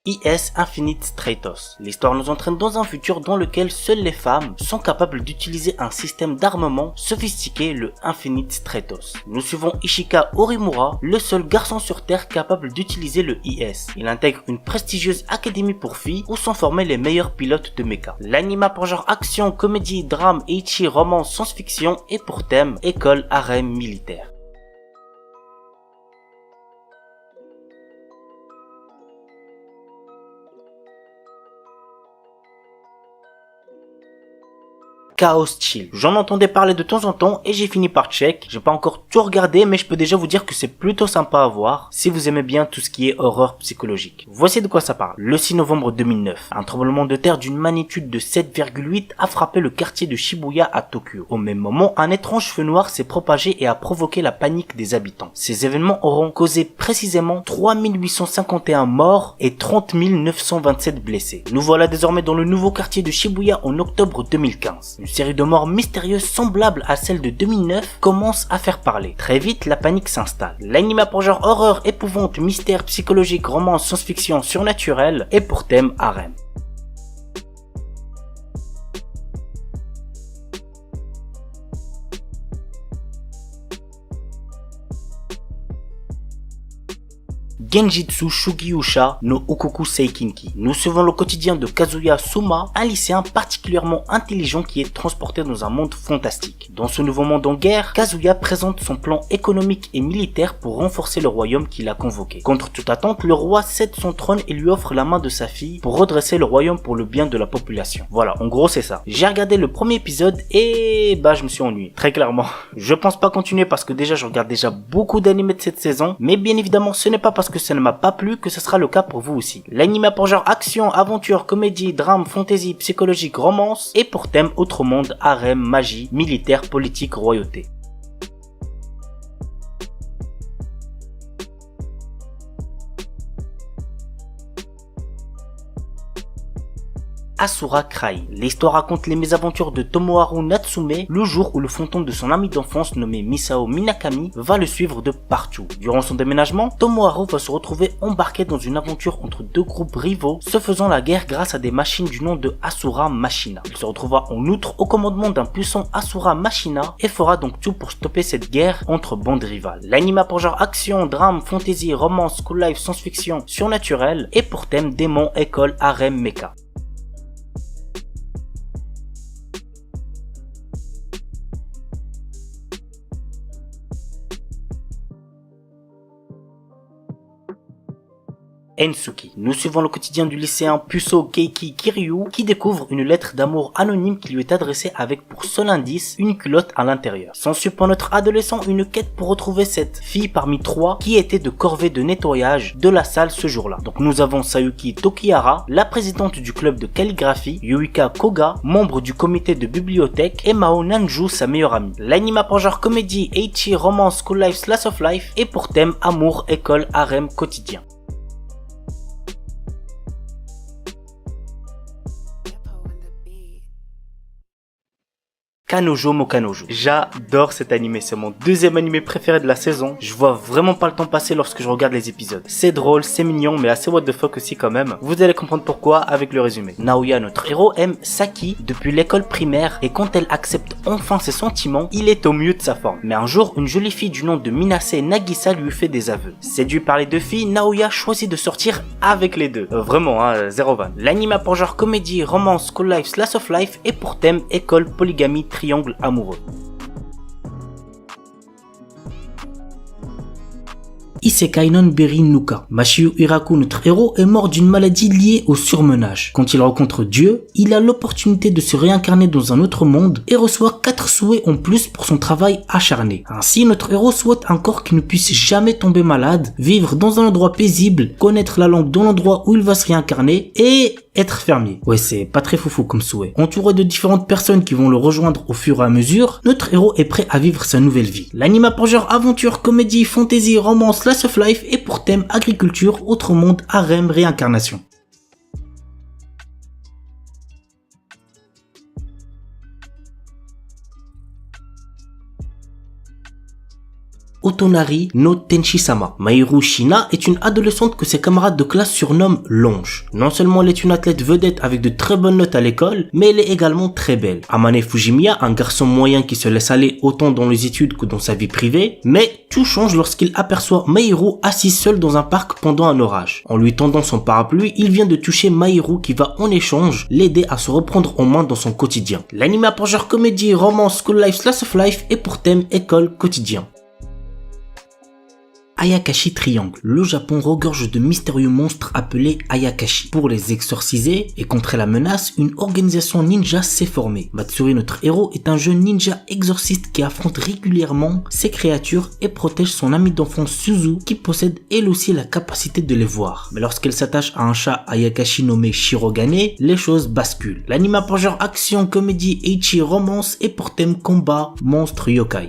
IS Infinite Stratos. L'histoire nous entraîne dans un futur dans lequel seules les femmes sont capables d'utiliser un système d'armement sophistiqué, le Infinite Stratos. Nous suivons Ishika Orimura, le seul garçon sur Terre capable d'utiliser le IS. Il intègre une prestigieuse académie pour filles où sont formés les meilleurs pilotes de mecha. L'anime a pour genre action, comédie, drame, ecchi, romance, science-fiction et pour thème école, harem, militaire. Chaos Chill. J'en entendais parler de temps en temps et j'ai fini par check. J'ai pas encore tout regardé mais je peux déjà vous dire que c'est plutôt sympa à voir si vous aimez bien tout ce qui est horreur psychologique. Voici de quoi ça parle. Le 6 novembre 2009, un tremblement de terre d'une magnitude de 7,8 a frappé le quartier de Shibuya à Tokyo. Au même moment, un étrange feu noir s'est propagé et a provoqué la panique des habitants. Ces événements auront causé précisément 3851 morts et 30 927 blessés. Nous voilà désormais dans le nouveau quartier de Shibuya en octobre 2015. Une série de morts mystérieuses semblables à celle de 2009 commence à faire parler. Très vite, la panique s'installe. L'anime a pour genre horreur, épouvante, mystère, psychologique, romance, science-fiction, surnaturel et pour thème harem. Genjitsu Shugyusha no Ukuku Seikinki. Nous suivons le quotidien de Kazuya Suma, un lycéen particulièrement intelligent qui est transporté dans un monde fantastique. Dans ce nouveau monde en guerre, Kazuya présente son plan économique et militaire pour renforcer le royaume qu'il a convoqué. Contre toute attente, le roi cède son trône et lui offre la main de sa fille pour redresser le royaume pour le bien de la population. Voilà, en gros c'est ça. J'ai regardé le premier épisode et je me suis ennuyé, très clairement. Je pense pas continuer parce que déjà je regarde déjà beaucoup d'animés de cette saison, mais bien évidemment ce n'est pas parce que ça ne m'a pas plu que ce sera le cas pour vous aussi. L'anime a pour genre action, aventure, comédie, drame, fantasy, psychologique, romance et pour thème autre monde, harem, magie, militaire, politique, royauté. Asura Cry. L'histoire raconte les mésaventures de Tomoharu Natsume le jour où le fantôme de son ami d'enfance nommé Misao Minakami va le suivre de partout. Durant son déménagement, Tomoharu va se retrouver embarqué dans une aventure entre deux groupes rivaux se faisant la guerre grâce à des machines du nom de Asura Machina. Il se retrouvera en outre au commandement d'un puissant Asura Machina et fera donc tout pour stopper cette guerre entre bandes rivales. L'anime a pour genre action, drame, fantasy, romance, school life, science-fiction, surnaturel et pour thème démon, école, harem, mecha. Ensuki. Nous suivons le quotidien du lycéen Puso Keiki Kiryu qui découvre une lettre d'amour anonyme qui lui est adressée avec pour seul indice une culotte à l'intérieur. S'ensuit pour notre adolescent une quête pour retrouver cette fille parmi trois qui était de corvée de nettoyage de la salle ce jour-là. Donc nous avons Sayuki Tokihara, la présidente du club de calligraphie, Yuika Koga, membre du comité de bibliothèque et Mao Nanju, sa meilleure amie. L'anime a pour genre comédie, ecchi, romance, school life, slice of life et pour thème amour, école, harem, quotidien. Kanojo mo Kanojo. J'adore cet animé, c'est mon deuxième animé préféré de la saison. Je vois vraiment pas le temps passer lorsque je regarde les épisodes. C'est drôle, c'est mignon, mais assez what the fuck aussi quand même. Vous allez comprendre pourquoi avec le résumé. Naoya, notre héros, aime Saki depuis l'école primaire et quand elle accepte enfin ses sentiments, il est au mieux de sa forme. Mais un jour, une jolie fille du nom de Minase Nagisa lui fait des aveux. Séduit par les deux filles, Naoya choisit de sortir avec les deux. Vraiment, zéro van. L'anime a pour genre comédie, romance, school life, slice of life et pour thème école, polygamie, triangle amoureux. Isekai non Beri Nuka. Mashiu Hiraku, notre héros, est mort d'une maladie liée au surmenage. Quand il rencontre Dieu, il a l'opportunité de se réincarner dans un autre monde et reçoit 4 souhaits en plus pour son travail acharné. Ainsi, notre héros souhaite un corps qui ne puisse jamais tomber malade, vivre dans un endroit paisible, connaître la langue dans l'endroit où il va se réincarner et être fermier. Ouais, c'est pas très foufou comme souhait. Entouré de différentes personnes qui vont le rejoindre au fur et à mesure, notre héros est prêt à vivre sa nouvelle vie. L'anime a pour genre aventure, comédie, fantasy, romance, slice of life et pour thème agriculture, autre monde, harem, réincarnation. Otonari no Tenshi-sama. Mahiru Shina est une adolescente que ses camarades de classe surnomment Longe. Non seulement elle est une athlète vedette avec de très bonnes notes à l'école, mais elle est également très belle. Amane Fujimiya, un garçon moyen qui se laisse aller autant dans les études que dans sa vie privée, mais tout change lorsqu'il aperçoit Mahiru assise seule dans un parc pendant un orage. En lui tendant son parapluie, il vient de toucher Mahiru qui va en échange l'aider à se reprendre en main dans son quotidien. L'anime a pour genre comédie, romance, school life, slice of life et pour thème école, quotidien. Ayakashi Triangle. Le Japon regorge de mystérieux monstres appelés Ayakashi. Pour les exorciser et contrer la menace, une organisation ninja s'est formée. Matsuri, notre héros, est un jeune ninja exorciste qui affronte régulièrement ces créatures et protège son amie d'enfance Suzu qui possède elle aussi la capacité de les voir. Mais lorsqu'elle s'attache à un chat Ayakashi nommé Shirogane, les choses basculent. L'anime a pour genre action, comédie, ecchi, romance et pour thème combat, monstre, yokai.